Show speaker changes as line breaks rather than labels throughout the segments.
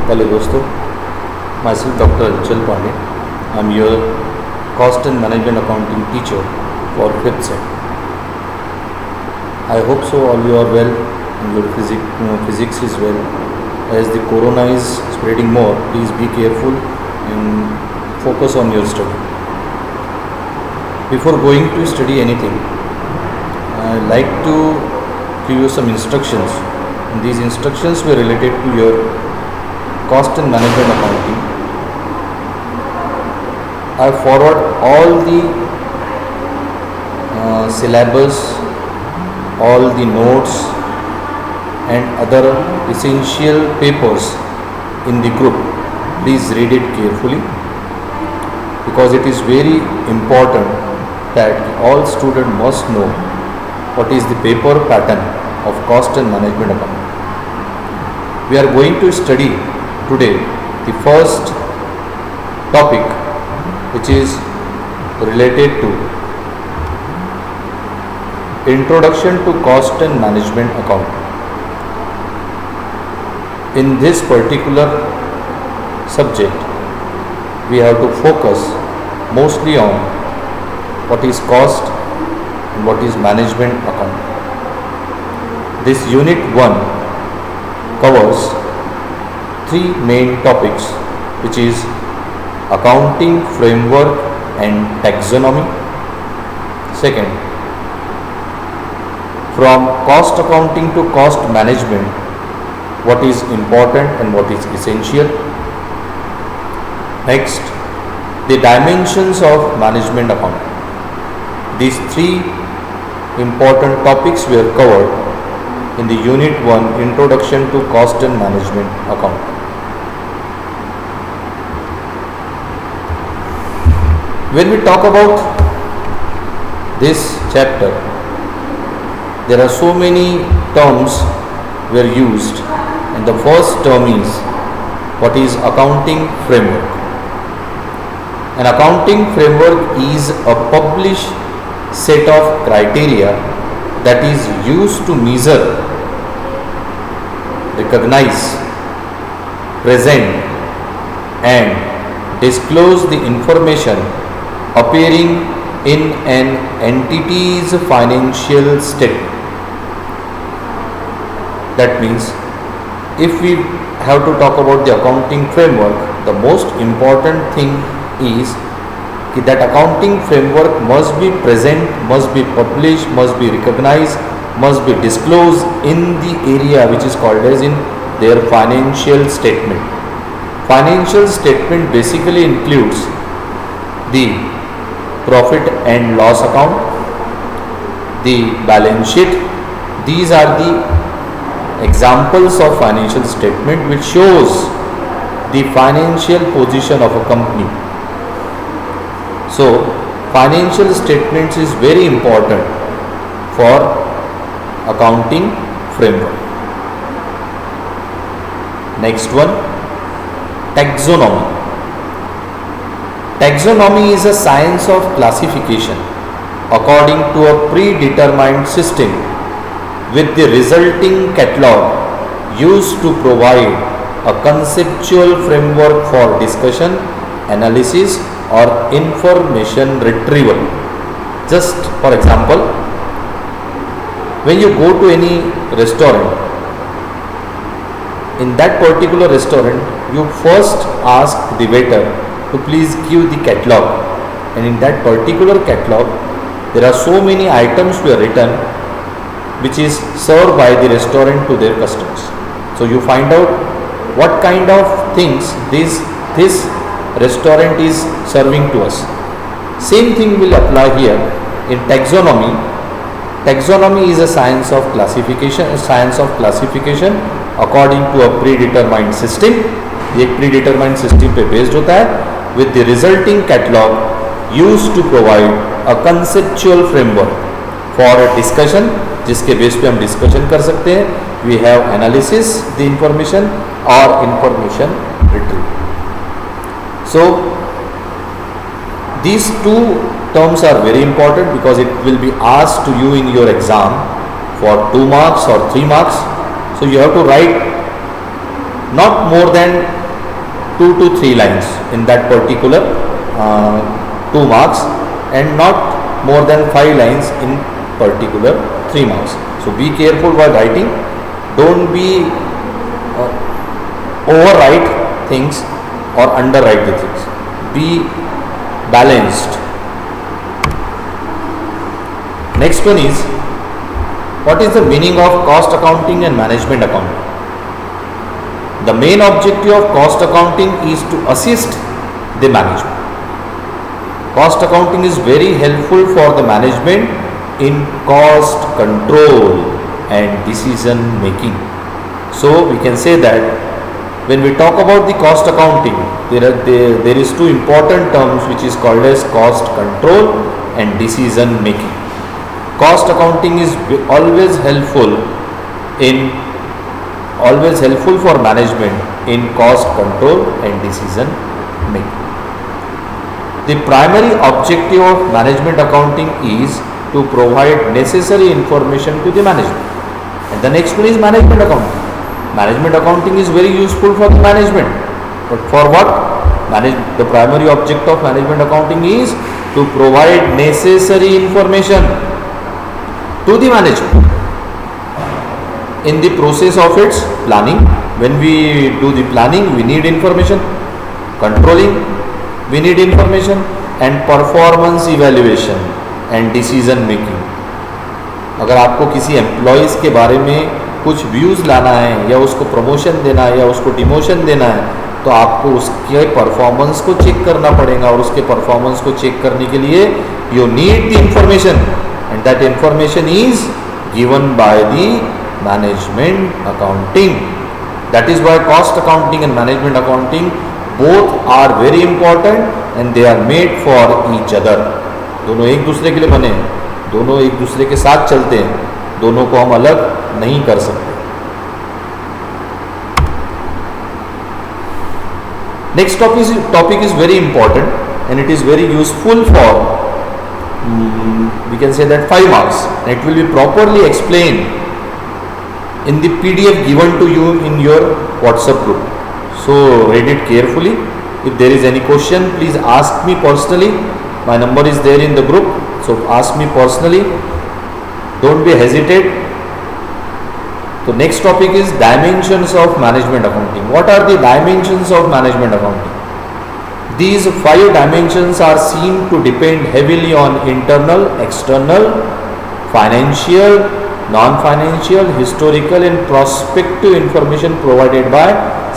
Hello दोस्तों, myself Dr. Ajal Pandey. I'm your cost and management accounting teacher for 5th set. I hope so all you are well and your physics is well. As the corona is spreading more, please be careful and focus on your study. Before going to study anything, I like to give you some instructions. And these instructions were related to your cost and management accounting. I forward all the syllabus, all the notes and other essential papers in the group. Please read it carefully because it is very important that all students must know what is the paper pattern of cost and management accounting. We are going to study today the first topic, which is related to Introduction to Cost and Management Accounting. In this particular subject, we have to focus mostly on what is cost and what is management accounting. This unit 1 covers 3 main topics, which is accounting framework and taxonomy. Second, from cost accounting to cost management, what is important and what is essential. Next, the dimensions of management accounting. These 3 important topics were covered in the unit 1 Introduction to Cost and Management Accounting. When we talk about this chapter, there are so many terms were used, and the first term is what is accounting framework. An accounting framework is a published set of criteria that is used to measure, recognize, present and disclose the information appearing in an entity's financial statement. That means if we have to talk about the accounting framework, the most important thing is that accounting framework must be present, must be published, must be recognized, must be disclosed in the area which is called as in their financial statement. Financial statement basically includes the profit and loss account, the balance sheet. These are the examples of financial statement which shows the financial position of a company. So, financial statements is very important for accounting framework. Next one, taxonomy. Taxonomy is a science of classification according to a predetermined system with the resulting catalog used to provide a conceptual framework for discussion, analysis or information retrieval. Just for example, when you go to any restaurant, in that particular restaurant you first ask the waiter to please give the catalog, and in that particular catalog there are so many items were written which is served by the restaurant to their customers. So you find out what kind of things this restaurant is serving to us. Same thing will apply here in taxonomy. Taxonomy is a science of classification, according to a predetermined system. ये एक predetermined system पे based होता है with the resulting catalog used to provide a conceptual framework for a discussion, जिसके base पे हम discussion कर सकते हैं. We have analysis the information or information retrieval. So these 2 terms are very important because it will be asked to you in your exam for 2 marks or 3 marks. So you have to write not more than 2 to 3 lines in that particular 2 marks, and not more than 5 lines in particular 3 marks. So be careful while writing. Don't be overwrite things or underwrite the things. Be balanced. Next one is, what is the meaning of cost accounting and management accounting? The main objective of cost accounting is to assist the management. Cost accounting is very helpful for the management in cost control and decision making. So we can say that when we talk about the cost accounting, there is two important terms which is called as cost control and decision making. Cost accounting is always helpful for management in cost control and decision making. The primary objective of management accounting is to provide necessary information to the management. And the next one is management accounting. Management accounting is very useful for the management. But for what? The primary object of management accounting is to provide necessary information to the management in the process of its planning. When we do the planning, we need information. Controlling, we need information. And performance evaluation and decision making. अगर आपको किसी employees के बारे में कुछ views लाना है, या उसको प्रमोशन देना है, या उसको डिमोशन देना है, तो आपको उसके परफॉर्मेंस को चेक करना पड़ेगा, और उसके परफॉर्मेंस को चेक करने के लिए you need the information, and that information is given by the management accounting. That is why cost accounting and management accounting both are very important and they are made for each other. दोनों एक दूसरे के लिए बने हैं, दोनों एक दूसरे के साथ चलते हैं, दोनों को हम अलग नहीं कर सकते. Next topic is very important and it is very useful for we can say that 5 marks, and it will be properly explained in the PDF given to you in your WhatsApp group. So read it carefully. If there is any question, please ask me personally. My number is there in the group, so ask me personally. Don't be hesitate. So next topic is dimensions of management accounting. What are the dimensions of management accounting? These 5 dimensions are seen to depend heavily on internal, external, financial, non-financial, historical and prospective information provided by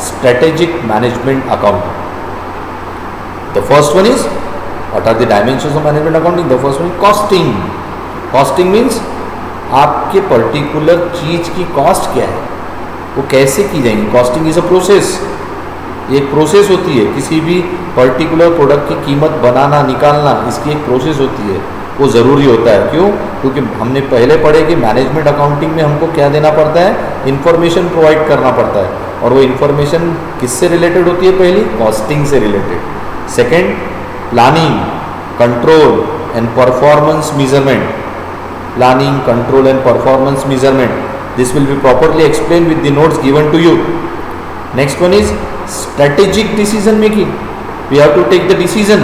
strategic management accounting. The first one is, what are the dimensions of management accounting? The first one is costing. Costing means आपके particular चीज की cost क्या है, वो कैसे की जाएंगी. Costing is a process. एक प्रोसेस होती है, किसी भी पर्टिकुलर प्रोडक्ट की कीमत बनाना निकालना, इसकी एक प्रोसेस होती है. वो ज़रूरी होता है. क्यों? क्योंकि हमने पहले पढ़े कि मैनेजमेंट अकाउंटिंग में हमको क्या देना पड़ता है, इन्फॉर्मेशन प्रोवाइड करना पड़ता है. और वो इन्फॉर्मेशन किससे रिलेटेड होती है? पहली कॉस्टिंग से related. Second, planning, control and performance measurement. Planning, control and performance measurement. This will be properly explained with the notes given to you. Next one is strategic decision making. We have to take the decision,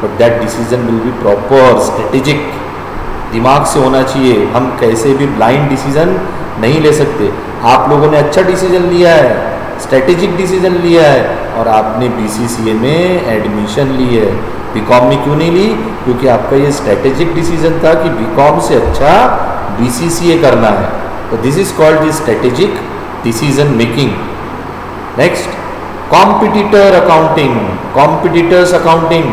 but that decision will be proper, strategic. दिमाग से होना चाहिए. हम कैसे भी blind decision नहीं ले सकते. आप लोगों ने अच्छा डिसीजन लिया है, स्ट्रेटेजिक डिसीजन लिया है, और आपने BCCA में एडमिशन ली है. बीकॉम में क्यों नहीं ली? क्योंकि आपका ये स्ट्रेटेजिक डिसीजन था कि बीकॉम से अच्छा BCCA करना है. तो this is called the strategic decision making. Next, competitor accounting. Competitors accounting.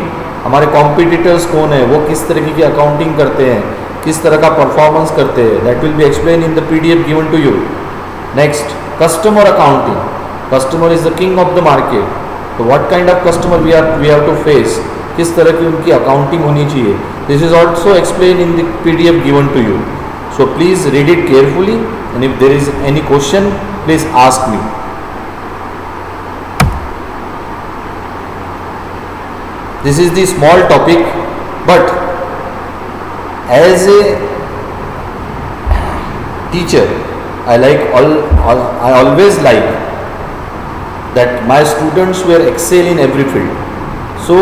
हमारे कॉम्पिटिटर्स कौन है, वो किस तरह की अकाउंटिंग करते हैं, किस तरह का परफॉर्मेंस करते हैं, that will be explain in the PDF given to you. Next, customer accounting. Customer is the king of the market. तो what kind of customer we have to face, किस तरह की उनकी अकाउंटिंग होनी चाहिए. This is also explain in the PDF given to you. So please read it carefully, and if there is any question please ask me. This is the small topic, but as a teacher, I always like that my students were excel in every field. So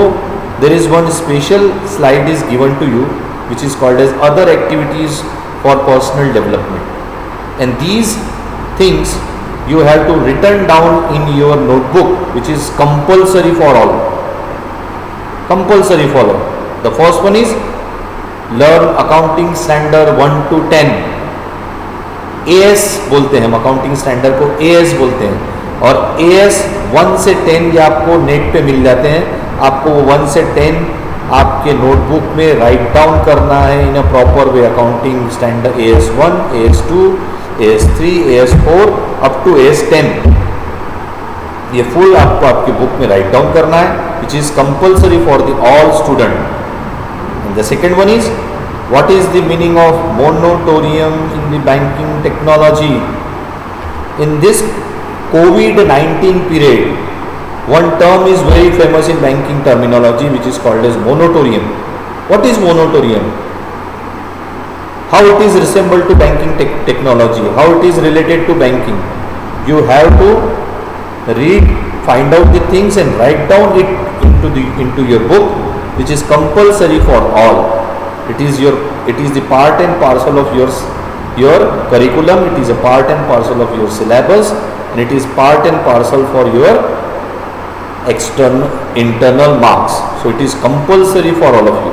there is one special slide is given to you which is called as other activities for personal development, and these things you have to written down in your notebook, which is compulsory for all. Compulsory for all. The first one is learn accounting standard 1 to 10. AS बोलते हैं हम accounting standard को, AS बोलते हैं, और AS 1 से 10 ये आपको नेट पे मिल जाते हैं. आपको वो 1 से 10 आपके नोटबुक में राइट डाउन करना है in a proper way. Accounting standard AS1, AS2, AS3, AS4 up to AS10, ये फुल आपको आपकी बुक में राइट डाउन करना है, which is compulsory for the all student. And the second one is what is the meaning of moratorium in the banking technology. In this COVID-19 period, one term is very famous in banking terminology which is called as moratorium. What is moratorium? How it is resembled to banking technology, how it is related to banking. You have to read, find out the things and write down it into your book, which is compulsory for all. It is the part and parcel of your curriculum. It is a part and parcel of your syllabus, and it is part and parcel for your internal marks. So it is compulsory for all of you.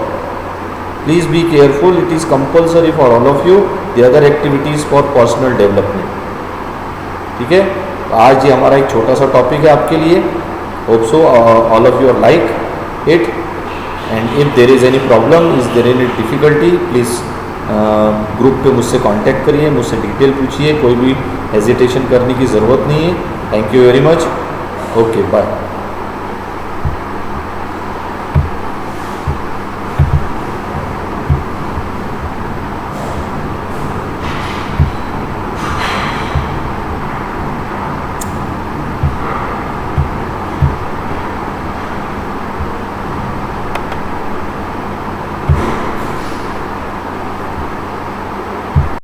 Please be careful. It is compulsory for all of you. The other activities for personal development. ठीक है, आज ये हमारा एक छोटा सा topic है आपके लिए. Hope so all of you like it. And if there is any problem, is there any difficulty, please group पे मुझसे कांटेक्ट करिए, मुझसे डिटेल पूछिए. कोई भी हेजिटेशन करने की ज़रूरत नहीं है. Thank you very much. Okay, bye.